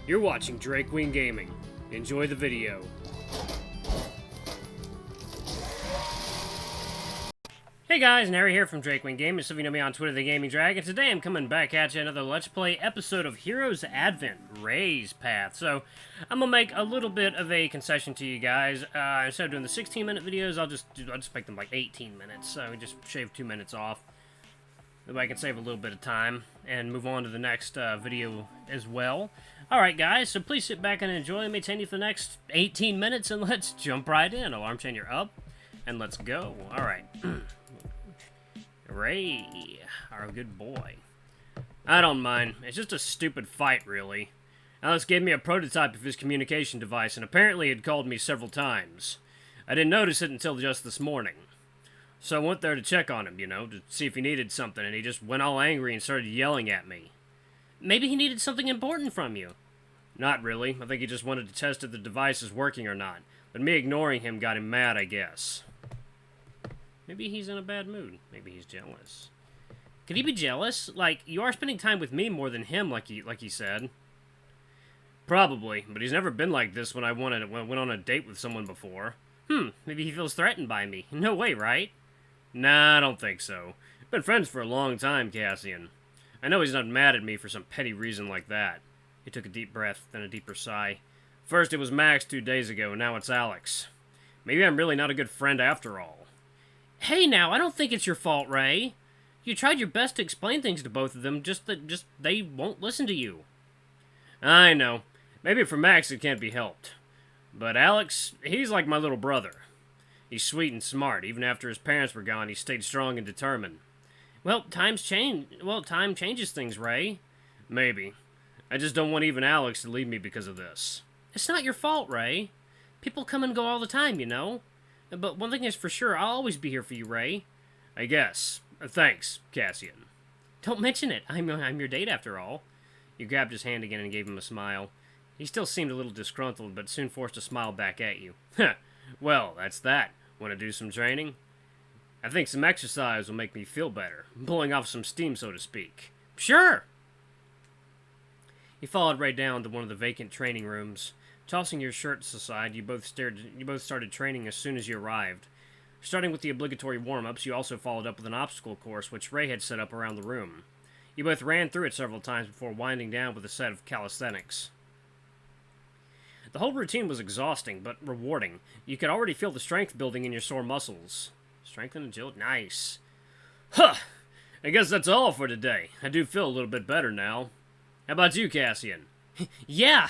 You're watching Drake Wing Gaming. Enjoy the video. Hey guys, Nary here from Drake Wing Gaming. Some of you know me on Twitter, The Gaming Dragon. Today I'm coming back at you another Let's Play episode of Heroes Advent, Ray's Path. So, I'm gonna make a little bit of a concession to you guys. Instead of doing the 16-minute videos, I'll just make them like 18 minutes. So, we just shave 2 minutes off. That way I can save a little bit of time and move on to the next video as well. Alright guys, so please sit back and enjoy. Let me take you for the next 18 minutes and let's jump right in. Alarm chain, you're up, and let's go. Alright. Ray, our good boy. I don't mind. It's just a stupid fight, really. Alex gave me a prototype of his communication device, and apparently had called me several times. I didn't notice it until just this morning. So I went there to check on him, you know, to see if he needed something, and he just went all angry and started yelling at me. Maybe he needed something important from you. Not really. I think he just wanted to test if the device is working or not. But me ignoring him got him mad, I guess. Maybe he's in a bad mood. Maybe he's jealous. Could he be jealous? Like, you are spending time with me more than him, like he said. Probably, but he's never been like this when I went on a date with someone before. Maybe he feels threatened by me. No way, right? Nah, I don't think so. Been friends for a long time, Cassian. I know he's not mad at me for some petty reason like that. He took a deep breath, then a deeper sigh. First it was Max 2 days ago, and now it's Alex. Maybe I'm really not a good friend after all. Hey now, I don't think it's your fault, Ray. You tried your best to explain things to both of them, just they won't listen to you. I know. Maybe for Max it can't be helped. But Alex, he's like my little brother. He's sweet and smart. Even after his parents were gone, he stayed strong and determined. Well, time changes things, Ray. Maybe. I just don't want even Alex to leave me because of this. It's not your fault, Ray. People come and go all the time, you know. But one thing is for sure, I'll always be here for you, Ray. I guess. Thanks, Cassian. Don't mention it. I'm your date after all. You grabbed his hand again and gave him a smile. He still seemed a little disgruntled, but soon forced a smile back at you. Well, that's that. Want to do some training? I think some exercise will make me feel better. Blowing off some steam, so to speak. Sure! He followed Ray down to one of the vacant training rooms. Tossing your shirts aside, you both started training as soon as you arrived. Starting with the obligatory warm-ups, you also followed up with an obstacle course, which Ray had set up around the room. You both ran through it several times before winding down with a set of calisthenics. The whole routine was exhausting, but rewarding. You could already feel the strength building in your sore muscles. Strength and agility. Nice. Huh! I guess that's all for today. I do feel a little bit better now. How about you, Cassian? Yeah!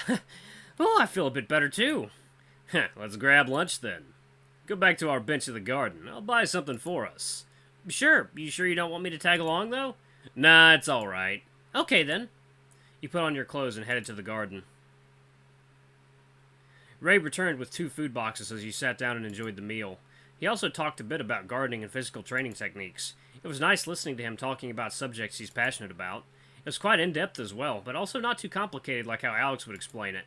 Oh, I feel a bit better, too. Let's grab lunch, then. Go back to our bench of the garden. I'll buy something for us. Sure. You sure you don't want me to tag along, though? Nah, it's all right. Okay, then. You put on your clothes and headed to the garden. Ray returned with 2 food boxes as you sat down and enjoyed the meal. He also talked a bit about gardening and physical training techniques. It was nice listening to him talking about subjects he's passionate about. It was quite in-depth as well, but also not too complicated like how Alex would explain it.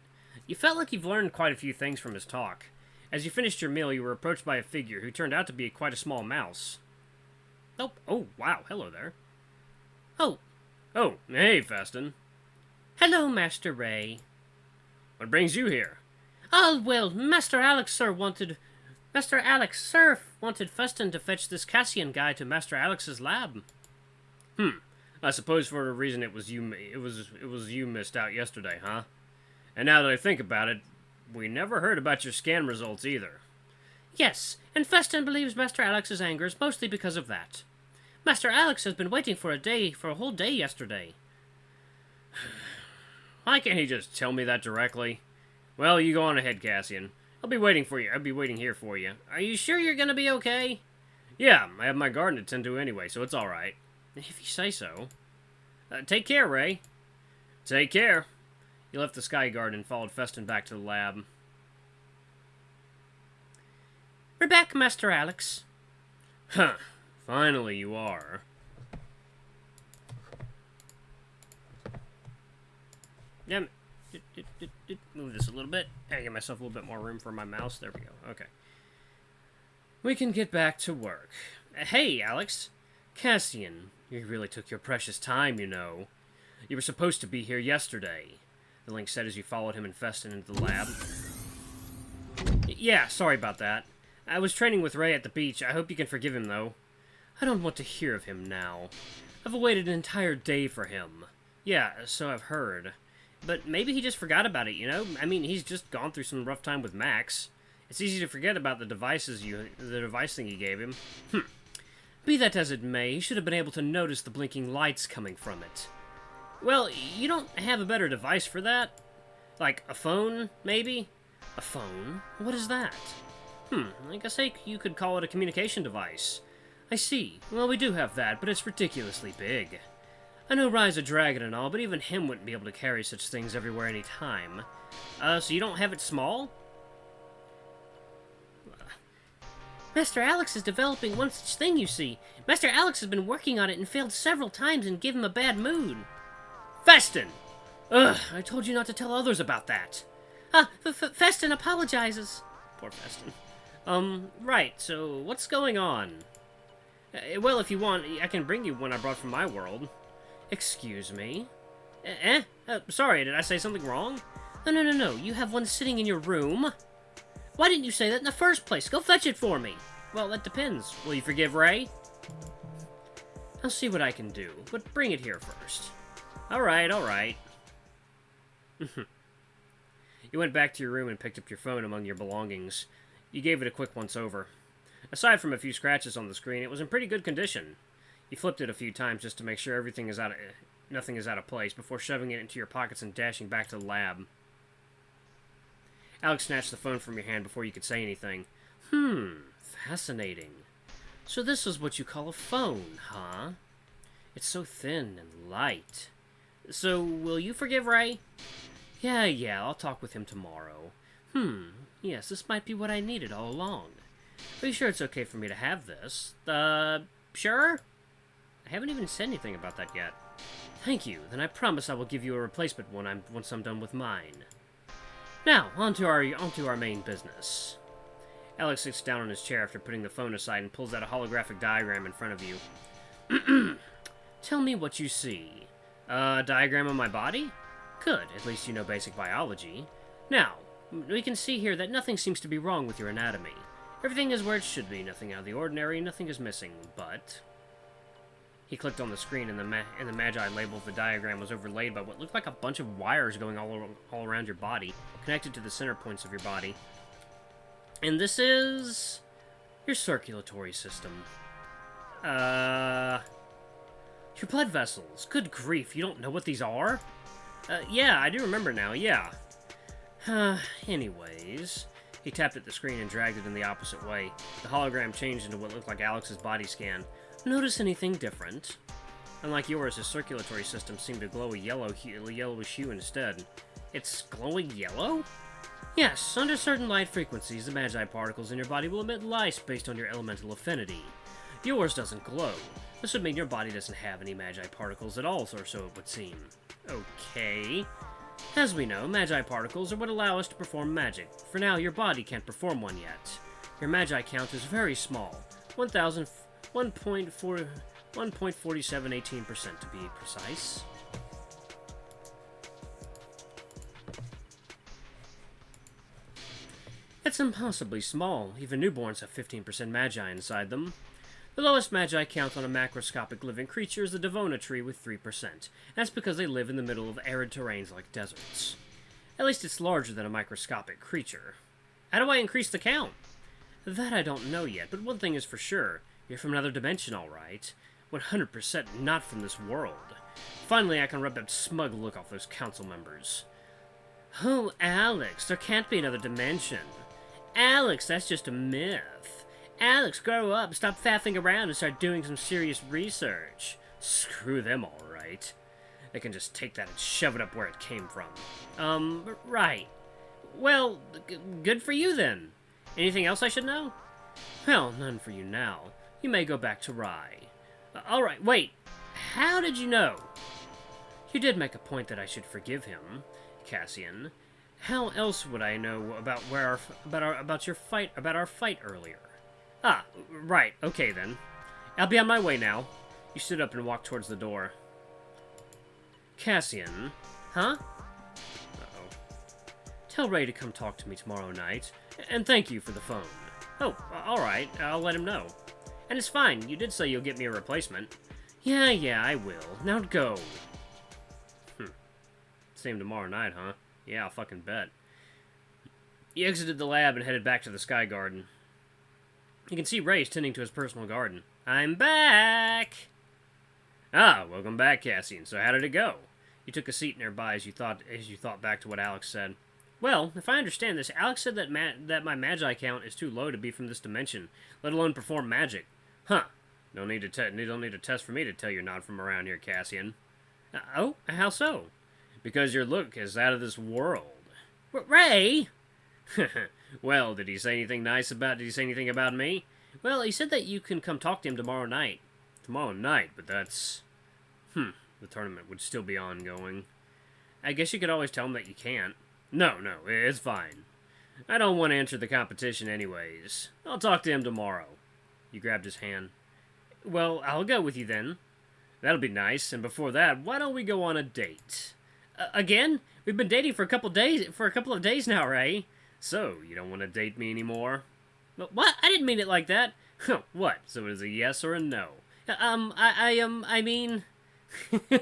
You felt like you've learned quite a few things from his talk. As you finished your meal, you were approached by a figure who turned out to be quite a small mouse. Oh, wow, hello there. Oh, hey, Festin. Hello, Master Ray. What brings you here? Oh, well, Master Alex, sir, wanted Festin to fetch this Cassian guy to Master Alex's lab. I suppose for a reason it was you missed out yesterday, huh? And now that I think about it, we never heard about your scan results either. Yes, and Festin believes Master Alex's anger is mostly because of that. Master Alex has been waiting for a whole day yesterday. Why can't he just tell me that directly? Well, you go on ahead, Cassian. I'll be waiting for you. I'll be waiting here for you. Are you sure you're gonna be okay? Yeah, I have my garden to tend to anyway, so it's alright. If you say so. Take care, Ray. Take care. You left the Sky Garden and followed Festin back to the lab. We're back, Master Alex. Huh. Finally you are. Yeah. Move this a little bit. I give myself a little bit more room for my mouse. There we go. Okay. We can get back to work. Hey, Alex. Cassian, you really took your precious time, you know. You were supposed to be here yesterday. the link said as you followed him and Festin into the lab. Yeah, sorry about that. I was training with Ray at the beach. I hope you can forgive him, though. I don't want to hear of him now. I've waited an entire day for him. Yeah, so I've heard. But maybe he just forgot about it, you know? I mean, he's just gone through some rough time with Max. It's easy to forget about the device thing you gave him. Be that as it may, he should have been able to notice the blinking lights coming from it. Well, you don't have a better device for that? Like, a phone, maybe? A phone? What is that? I guess you could call it a communication device. I see. Well, we do have that, but it's ridiculously big. I know Rye's a dragon and all, but even him wouldn't be able to carry such things everywhere any time. So you don't have it small? Master Alex is developing one such thing, you see. Master Alex has been working on it and failed several times and gave him a bad mood. Festin! Ugh, I told you not to tell others about that. Festin apologizes. Poor Festin. Right, so what's going on? Well, if you want, I can bring you one I brought from my world. Excuse me? Sorry, did I say something wrong? No, you have one sitting in your room. Why didn't you say that in the first place? Go fetch it for me. Well, that depends. Will you forgive Ray? I'll see what I can do, but bring it here first. Alright. You went back to your room and picked up your phone among your belongings. You gave it a quick once-over. Aside from a few scratches on the screen, it was in pretty good condition. You flipped it a few times just to make sure nothing is out of place before shoving it into your pockets and dashing back to the lab. Alex snatched the phone from your hand before you could say anything. Fascinating. So this is what you call a phone, huh? It's so thin and light. So, will you forgive Ray? Yeah, I'll talk with him tomorrow. Yes, this might be what I needed all along. Are you sure it's okay for me to have this? Sure? I haven't even said anything about that yet. Thank you, then I promise I will give you a replacement one once I'm done with mine. Now, on to our main business. Alex sits down on his chair after putting the phone aside and pulls out a holographic diagram in front of you. Tell me what you see. A diagram of my body? Good, at least you know basic biology. Now, we can see here that nothing seems to be wrong with your anatomy. Everything is where it should be, nothing out of the ordinary, nothing is missing, but... He clicked on the screen, and the Magi label of the diagram was overlaid by what looked like a bunch of wires going all around your body, connected to the center points of your body. And this is... your circulatory system. Your blood vessels. Good grief, you don't know what these are? Yeah, I do remember now, yeah. Anyways... He tapped at the screen and dragged it in the opposite way. The hologram changed into what looked like Alex's body scan. Notice anything different? Unlike yours, his circulatory system seemed to glow a yellowish hue instead. It's glowing yellow? Yes, under certain light frequencies, the Magi particles in your body will emit light based on your elemental affinity. Yours doesn't glow. This would mean your body doesn't have any Magi particles at all, or so it would seem. Okay. As we know, Magi particles are what allow us to perform magic. For now, your body can't perform one yet. Your Magi count is very small, 1.4718% to be precise. It's impossibly small. Even newborns have 15% Magi inside them. The lowest Magi count on a macroscopic living creature is the Devona tree with 3%. That's because they live in the middle of arid terrains like deserts. At least it's larger than a microscopic creature. How do I increase the count? That I don't know yet, but one thing is for sure. You're from another dimension, all right. 100% not from this world. Finally, I can rub that smug look off those council members. Oh, Alex, there can't be another dimension. Alex, that's just a myth. Alex, grow up, stop faffing around, and start doing some serious research. Screw them, all right. They can just take that and shove it up where it came from. Right. Well, good for you, then. Anything else I should know? Well, none for you now. You may go back to Rye. All right, wait. How did you know? You did make a point that I should forgive him, Cassian. How else would I know about our fight earlier? Ah, right. Okay, then. I'll be on my way now. You stood up and walked towards the door. Cassian? Huh? Tell Ray to come talk to me tomorrow night, and thank you for the phone. Oh, alright, I'll let him know. And it's fine, you did say you'll get me a replacement. Yeah, I will. Now go. See him tomorrow night, huh? Yeah, I'll fucking bet. He exited the lab and headed back to the Sky Garden. You can see Ray tending to his personal garden. I'm back! Ah, welcome back, Cassian. So how did it go? You took a seat nearby as you thought back to what Alex said. Well, if I understand this, Alex said that my magi count is too low to be from this dimension, let alone perform magic. Huh. Don't need a test for me to tell you're not from around here, Cassian. Oh? How so? Because your look is out of this world. Ray! Well, did he say anything about me? Well, he said that you can come talk to him tomorrow night. Tomorrow night, but that's... the tournament would still be ongoing. I guess you could always tell him that you can't. No, it's fine. I don't want to enter the competition anyways. I'll talk to him tomorrow. You grabbed his hand. Well, I'll go with you then. That'll be nice, and before that, why don't we go on a date? Again? We've been dating for a couple of days now, Ray. So, you don't want to date me anymore? What? I didn't mean it like that. What? So it is a yes or a no? I mean...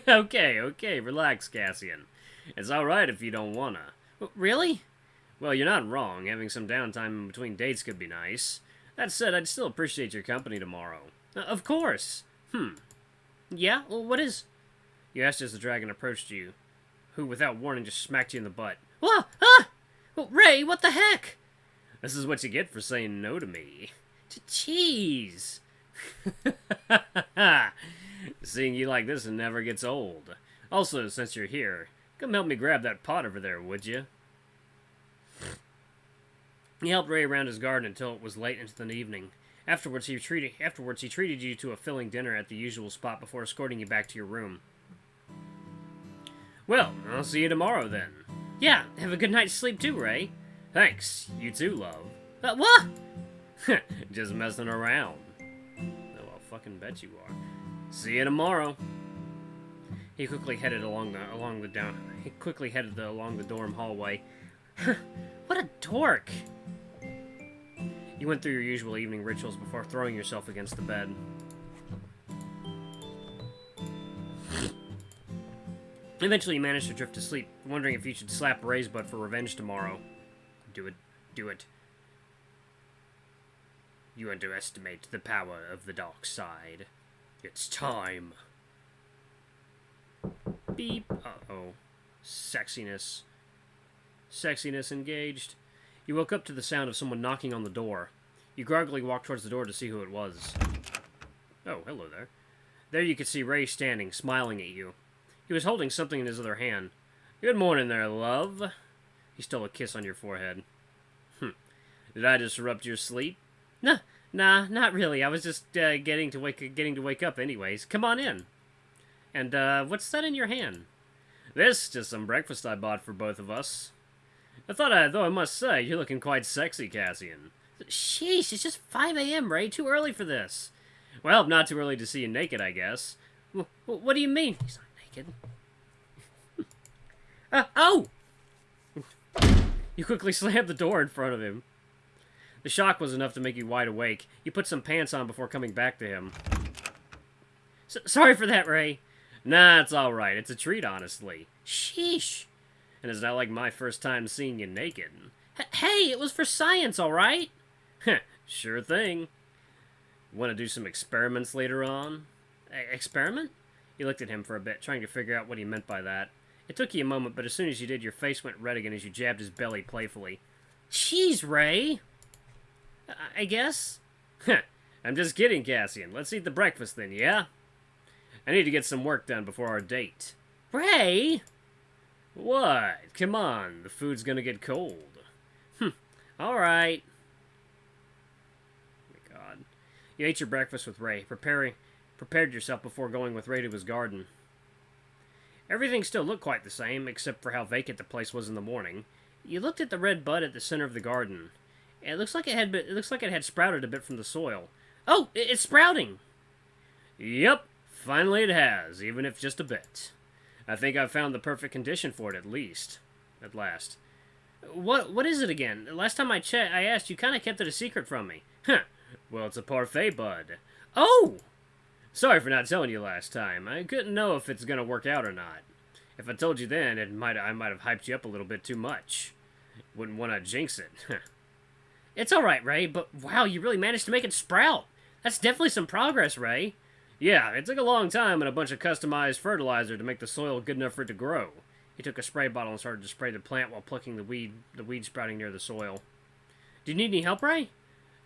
Okay, relax, Cassian. It's alright if you don't wanna. Really? Well, you're not wrong. Having some downtime in between dates could be nice. That said, I'd still appreciate your company tomorrow. Of course. Yeah? Well, what is... You asked as the dragon approached you, who, without warning, just smacked you in the butt. Whoa! Ah! Well, Ray, what the heck? This is what you get for saying no to me. Jeez. Seeing you like this never gets old. Also, since you're here, come help me grab that pot over there, would you? He helped Ray around his garden until it was late into the evening. Afterwards, he treated you to a filling dinner at the usual spot before escorting you back to your room. Well, I'll see you tomorrow then. Yeah, have a good night's sleep too, Ray. Thanks. You too, love. What? Just messing around. Oh, I'll fucking bet you are. See you tomorrow. He quickly headed along the dorm hallway. What a dork. You went through your usual evening rituals before throwing yourself against the bed. Eventually, you managed to drift to sleep, wondering if you should slap Ray's butt for revenge tomorrow. Do it. You underestimate the power of the dark side. It's time. Beep. Uh-oh. Sexiness. Sexiness engaged. You woke up to the sound of someone knocking on the door. You groggily walked towards the door to see who it was. Oh, hello there. There you could see Ray standing, smiling at you. He was holding something in his other hand. Good morning there, love. He stole a kiss on your forehead. Did I disrupt your sleep? Nah, not really. I was just getting to wake up anyways. Come on in. And what's that in your hand? This, just some breakfast I bought for both of us. Though I must say, you're looking quite sexy, Cassian. Sheesh, it's just 5 a.m., Ray. Too early for this. Well, not too early to see you naked, I guess. What do you mean? He's not naked. Oh! You quickly slammed the door in front of him. The shock was enough to make you wide awake. You put some pants on before coming back to him. Sorry for that, Ray. Nah, it's alright. It's a treat, honestly. Sheesh. And it's not like my first time seeing you naked. Hey, it was for science, alright? Sure thing. Want to do some experiments later on? Experiment? You looked at him for a bit, trying to figure out what he meant by that. It took you a moment, but as soon as you did, your face went red again as you jabbed his belly playfully. Jeez, Ray. I guess? I'm just kidding, Cassian. Let's eat the breakfast then, yeah? I need to get some work done before our date. Ray? What? Come on, the food's gonna get cold. Alright. Oh my god. You ate your breakfast with Ray, prepared yourself before going with Ray to his garden. Everything still looked quite the same, except for how vacant the place was in the morning. You looked at the red bud at the center of the garden. It looks like it had sprouted a bit from the soil. Oh, it's sprouting! Yep, finally it has, even if just a bit. I think I've found the perfect condition for it, at last. What is it again? Last time I asked, you kind of kept it a secret from me. Huh. Well, it's a parfait bud. Oh! Sorry for not telling you last time. I couldn't know if it's gonna work out or not. If I told you then, I might have hyped you up a little bit too much. Wouldn't want to jinx it. It's alright, Ray, but wow, you really managed to make it sprout. That's definitely some progress, Ray. Yeah, it took a long time and a bunch of customized fertilizer to make the soil good enough for it to grow. He took a spray bottle and started to spray the plant while plucking the weed sprouting near the soil. Do you need any help, Ray?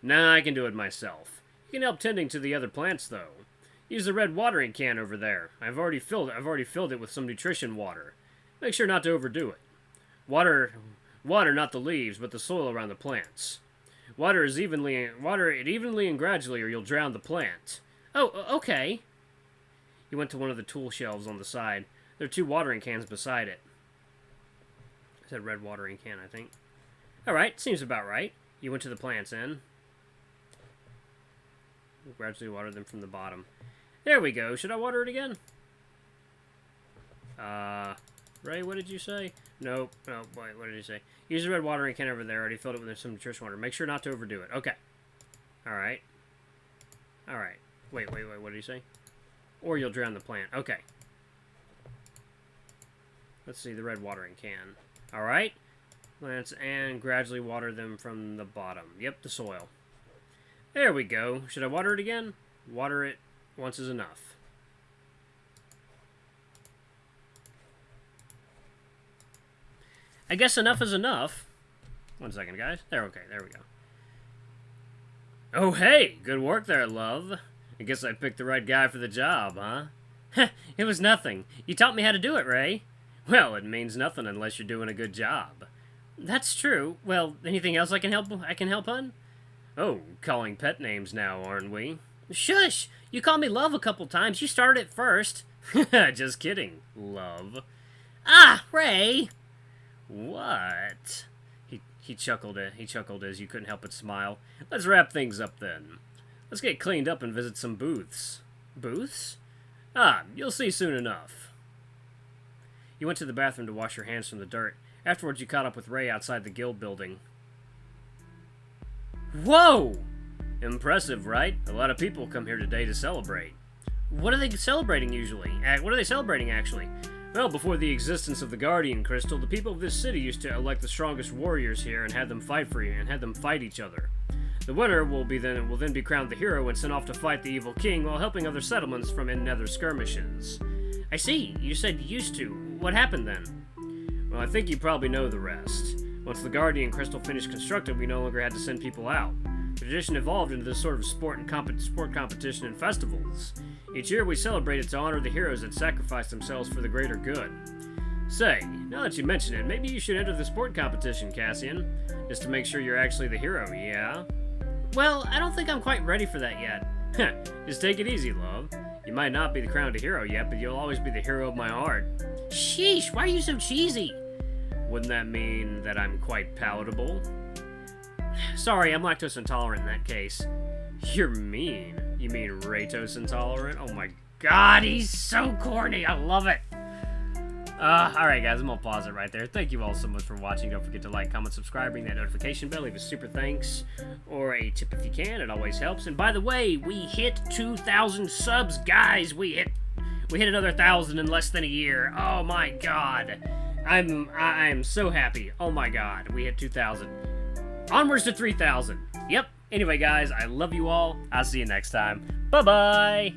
Nah, I can do it myself. You can help tending to the other plants, though. Use the red watering can over there. I've already filled it with some nutrition water. Make sure not to overdo it. Water not the leaves, but the soil around the plants. Water it evenly and gradually, or you'll drown the plant. Oh, okay. He went to one of the tool shelves on the side. There are 2 watering cans beside it. It said red watering can, I think. Alright, seems about right. You went to the plant's end. Gradually water them from the bottom. There we go. Should I water it again? Ray, what did you say? Nope. Oh, wait, what did he say? Use the red watering can over there. Already filled it with some nutrition water. Make sure not to overdo it. Okay. Alright. Alright. Wait, what did he say? Or you'll drown the plant. Okay. Let's see, the red watering can. Alright. Plants and gradually water them from the bottom. Yep, the soil. There we go. Should I water it again? Water it once is enough. I guess enough is enough. 1 second, guys. There we go. Oh, hey! Good work there, love. I guess I picked the right guy for the job, huh? It was nothing. You taught me how to do it, Ray. Well, it means nothing unless you're doing a good job. That's true. Well, anything else I can help on? Oh, calling pet names now, aren't we? Shush! You called me Love a couple times. You started it first. Just kidding, Love. Ah, Ray! What? He chuckled as you couldn't help but smile. Let's wrap things up then. Let's get cleaned up and visit some booths. Booths? Ah, you'll see soon enough. You went to the bathroom to wash your hands from the dirt. Afterwards, you caught up with Ray outside the guild building. Whoa! Impressive, right? A lot of people come here today to celebrate. What are they celebrating usually? What are they celebrating, actually? Well, before the existence of the Guardian Crystal, the people of this city used to elect the strongest warriors here and had them fight for you and had them fight each other. The winner will then be crowned the hero and sent off to fight the evil king while helping other settlements from in-nether skirmishes. I see. You said used to. What happened then? Well, I think you probably know the rest. Once the Guardian Crystal finished constructing, we no longer had to send people out. The tradition evolved into this sort of sport competition and festivals. Each year we celebrate it to honor the heroes that sacrificed themselves for the greater good. Say, now that you mention it, maybe you should enter the sport competition, Cassian. Just to make sure you're actually the hero, yeah? Well, I don't think I'm quite ready for that yet. Just take it easy, love. You might not be the crowned hero yet, but you'll always be the hero of my heart. Sheesh, why are you so cheesy? Wouldn't that mean that I'm quite palatable? Sorry, I'm lactose intolerant in that case. You're mean. You mean Ratos intolerant? Oh my god, he's so corny. I love it. Alright guys, I'm gonna pause it right there. Thank you all so much for watching. Don't forget to like, comment, subscribe, ring that notification bell, leave a super thanks or a tip if you can. It always helps. And by the way, we hit 2,000 subs, guys. We hit another 1,000 in less than a year. Oh my god. I'm so happy. Oh my god, we hit 2,000. Onwards to 3,000. Yep. Anyway, guys, I love you all. I'll see you next time. Bye-bye.